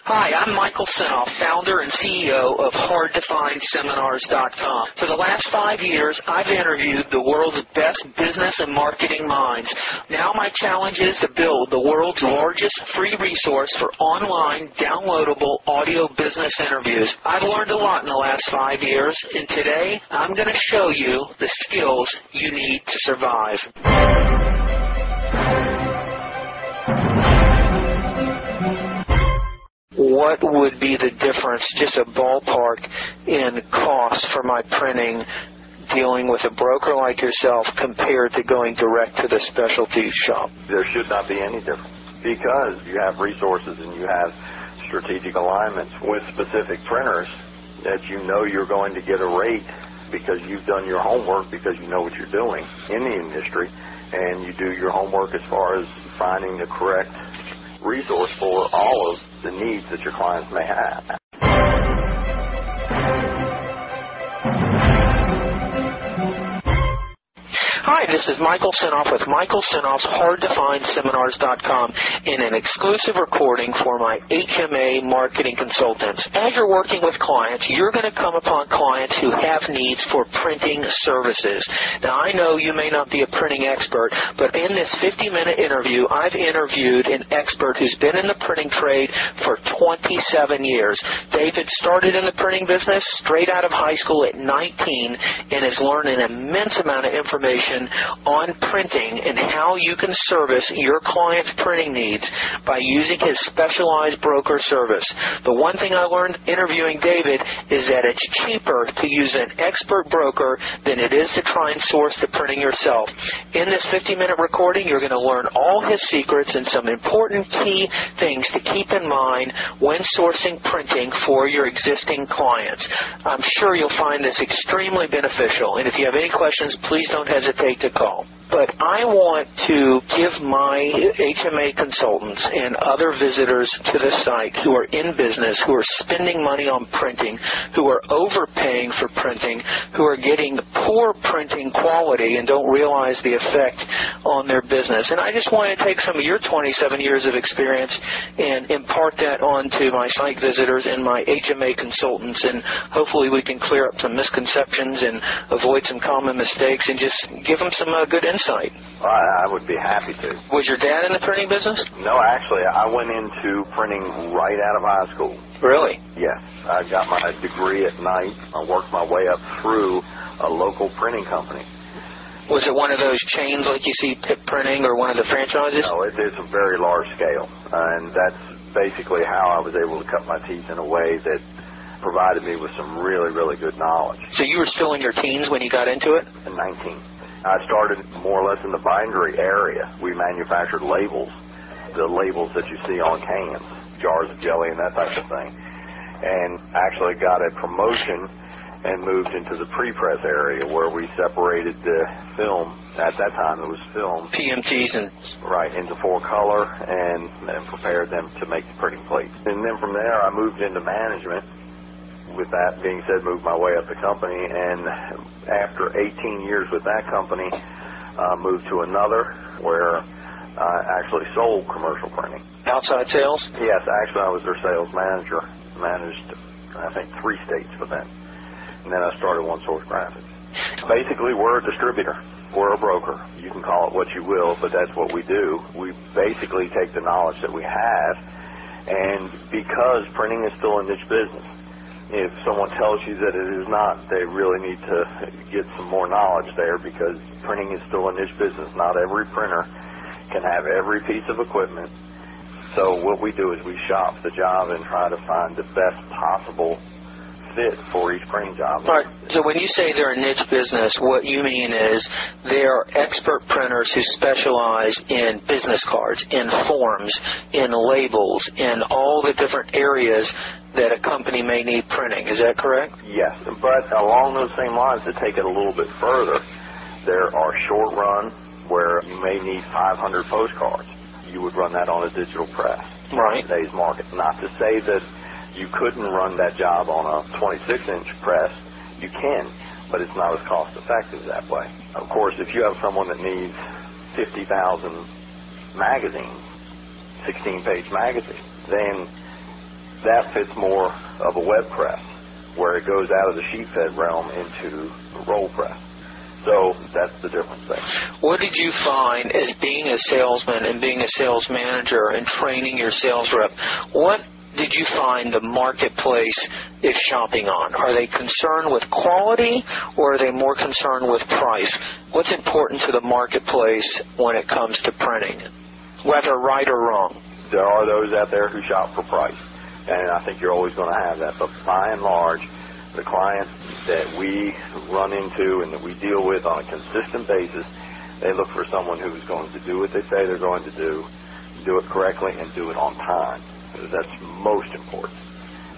Hi, I'm Michael Sinoff, founder and CEO of HardToFindSeminars.com. For the last 5 years, I've interviewed the world's best business and marketing minds. Now my challenge is to build the world's largest free resource for online, downloadable audio business interviews. I've learned a lot in the last 5 years, and today I'm going to show you the skills you need to survive. What would be the difference, just a ballpark, in cost for my printing dealing with a broker like yourself compared to going direct to the specialty shop? There should not be any difference because you have resources and you have strategic alignments with specific printers that you know you're going to get a rate because you've done your homework, because you know what you're doing in the industry, and you do your homework as far as finding the correct resource for all of the needs that your clients may have. Hi, this is Michael Sinoff with Michael Sinoff's HardToFindSeminars.com in an exclusive recording for my HMA marketing consultants. As you're working with clients, you're going to come upon clients who have needs for printing services. Now, I know you may not be a printing expert, but in this 50-minute interview, I've interviewed an expert who's been in the printing trade for 27 years. David started in the printing business straight out of high school at 19 and has learned an immense amount of information on printing and how you can service your client's printing needs by using his specialized broker service. The one thing I learned interviewing David is that it's cheaper to use an expert broker than it is to try and source the printing yourself. In this 50-minute recording, you're going to learn all his secrets and some important key things to keep in mind when sourcing printing for your existing clients. I'm sure you'll find this extremely beneficial, and if you have any questions, please don't hesitate to call. But I want to give my HMA consultants and other visitors to the site who are in business, who are spending money on printing, who are overpaying for printing, who are getting poor printing quality and don't realize the effect on their business. And I just want to take some of your 27 years of experience and impart that on to my site visitors and my HMA consultants, and hopefully we can clear up some misconceptions and avoid some common mistakes and just give them some good insight. I would be happy to. Was your dad in the printing business? No, actually, I went into printing right out of high school. Really? Yes. I got my degree at night. I worked my way up through a local printing company. Was it one of those chains like you see Pip Printing or one of the franchises? No, it's a very large scale, and that's basically how I was able to cut my teeth in a way that provided me with some really, really good knowledge. So you were still in your teens when you got into it? At 19. I started more or less in the bindery area. We manufactured labels, the labels that you see on cans, jars of jelly and that type of thing. And actually got a promotion and moved into the pre-press area where we separated the film. At that time it was film. PMTs and... Right, into 4-color and prepared them to make the printing plates. And then from there I moved into management. With that being said, moved my way up the company, and after 18 years with that company, moved to another where I actually sold commercial printing. Outside sales? Yes, actually I was their sales manager. Managed, I think, 3 states for them. And then I started One Source Graphics. Basically, we're a distributor. We're a broker. You can call it what you will, but that's what we do. We basically take the knowledge that we have, and because printing is still a niche business, if someone tells you that it is not, they really need to get some more knowledge there, because printing is still a niche business. Not every printer can have every piece of equipment. So what we do is we shop the job and try to find the best possible fit for each printing job. Right. So when you say they're a niche business, what you mean is they are expert printers who specialize in business cards, in forms, in labels, in all the different areas that a company may need printing. Is that correct? Yes, but along those same lines, to take it a little bit further, there are short run where you may need 500 postcards. You would run that on a digital press. Right. In today's market. Not to say that you couldn't run that job on a 26-inch press. You can, but it's not as cost-effective that way. Of course, if you have someone that needs 50,000 magazines, 16-page magazines, then That fits more of a web press, where it goes out of the sheet fed realm into the roll press. So that's the difference there. What did you find as being a salesman and being a sales manager and training your sales rep? What did you find the marketplace is shopping on? Are they concerned with quality, or are they more concerned with price? What's important to the marketplace when it comes to printing, whether right or wrong? There are those out there who shop for price, and I think you're always going to have that. But by and large, the clients that we run into and that we deal with on a consistent basis, they look for someone who's going to do what they say they're going to do it correctly, and do it on time. That's most important.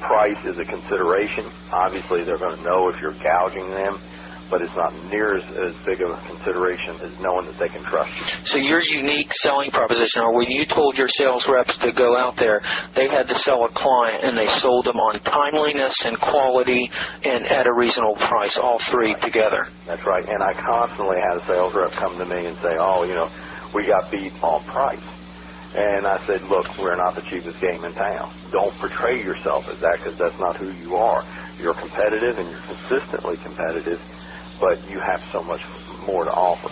Price is a consideration. Obviously, they're going to know if you're gouging them, but it's not near as big of a consideration as knowing that they can trust you. So your unique selling proposition, or when you told your sales reps to go out there, they had to sell a client, and they sold them on timeliness and quality and at a reasonable price, all three together. That's right. And I constantly had a sales rep come to me and say, we got beat on price. And I said, look, we're not the cheapest game in town. Don't portray yourself as that, because that's not who you are. You're competitive, and you're consistently competitive, but you have so much more to offer.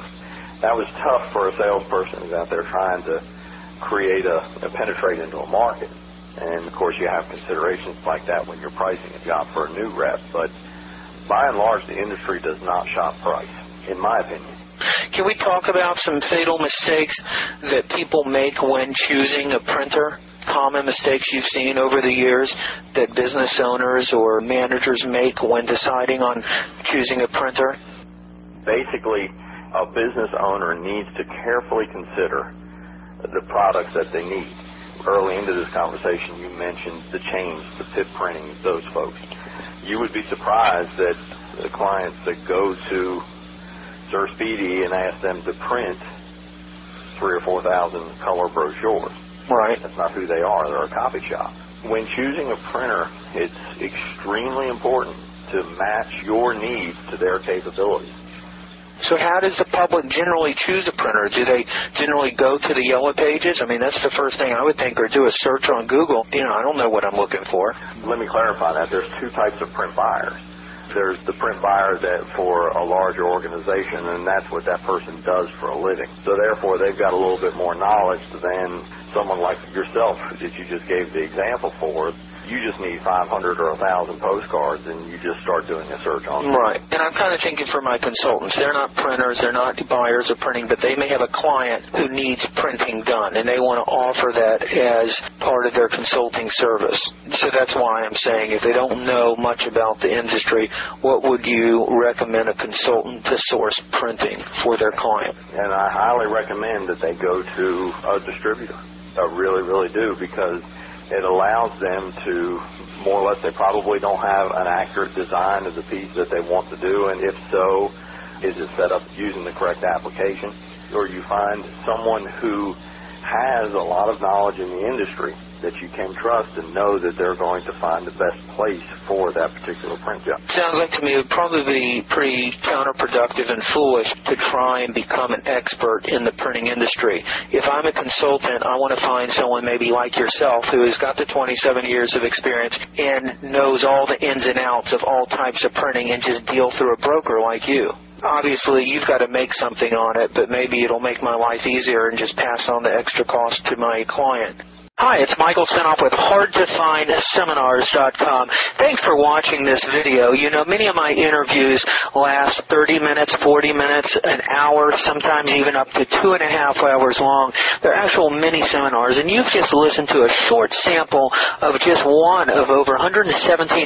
That was tough for a salesperson who's out there trying to penetrate into a market. And, of course, you have considerations like that when you're pricing a job for a new rep. But by and large, the industry does not shop price, in my opinion. Can we talk about some fatal mistakes that people make when choosing a printer? Common mistakes you've seen over the years that business owners or managers make when deciding on choosing a printer? Basically, a business owner needs to carefully consider the products that they need. Early into this conversation, you mentioned the chains, the tip printing, those folks. You would be surprised that the clients that go to Sir Speedy and ask them to print 3,000 or 4,000 color brochures. Right. That's not who they are. They're a copy shop. When choosing a printer, it's extremely important to match your needs to their capabilities. So how does the public generally choose a printer? Do they generally go to the yellow pages? I mean, that's the first thing I would think, or do a search on Google. I don't know what I'm looking for. Let me clarify that. There's two types of print buyers. There's the print buyer that for a larger organization, and that's what that person does for a living. So therefore, they've got a little bit more knowledge than someone like yourself that you just gave the example for. You just need 500 or 1,000 postcards, and you just start doing a search on them. Right. And I'm kind of thinking for my consultants. They're not printers. They're not buyers of printing, but they may have a client who needs printing done, and they want to offer that as part of their consulting service. So that's why I'm saying if they don't know much about the industry, what would you recommend a consultant to source printing for their client? And I highly recommend that they go to a distributor. I really, really do, because it allows them to, more or less, they probably don't have an accurate design of the piece that they want to do, and if so, is it set up using the correct application? Or you find someone who has a lot of knowledge in the industry that you can trust and know that they're going to find the best place for that particular print job. Sounds like to me it would probably be pretty counterproductive and foolish to try and become an expert in the printing industry. If I'm a consultant, I want to find someone maybe like yourself who has got the 27 years of experience and knows all the ins and outs of all types of printing and just deal through a broker like you. Obviously, you've got to make something on it, but maybe it'll make my life easier and just pass on the extra cost to my client. Hi, it's Michael Senoff with HardToFindSeminars.com. Thanks for watching this video. Many of my interviews last 30 minutes, 40 minutes, an hour, sometimes even up to 2.5 hours long. They're actual mini seminars, and you've just listened to a short sample of just one of over 117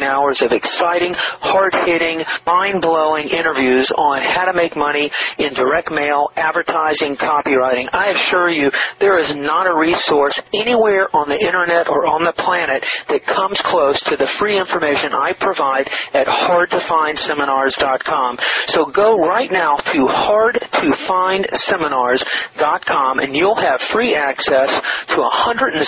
hours of exciting, hard-hitting, mind-blowing interviews on how to make money in direct mail, advertising, copywriting. I assure you, there is not a resource anywhere on the internet or on the planet that comes close to the free information I provide at HardToFindSeminars.com. So go right now to HardToFindSeminars.com, and you'll have free access to 117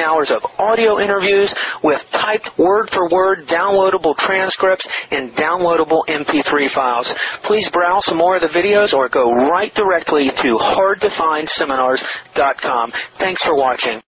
hours of audio interviews with typed word-for-word downloadable transcripts and downloadable MP3 files. Please browse some more of the videos or go right directly to HardToFindSeminars.com. Thanks for watching.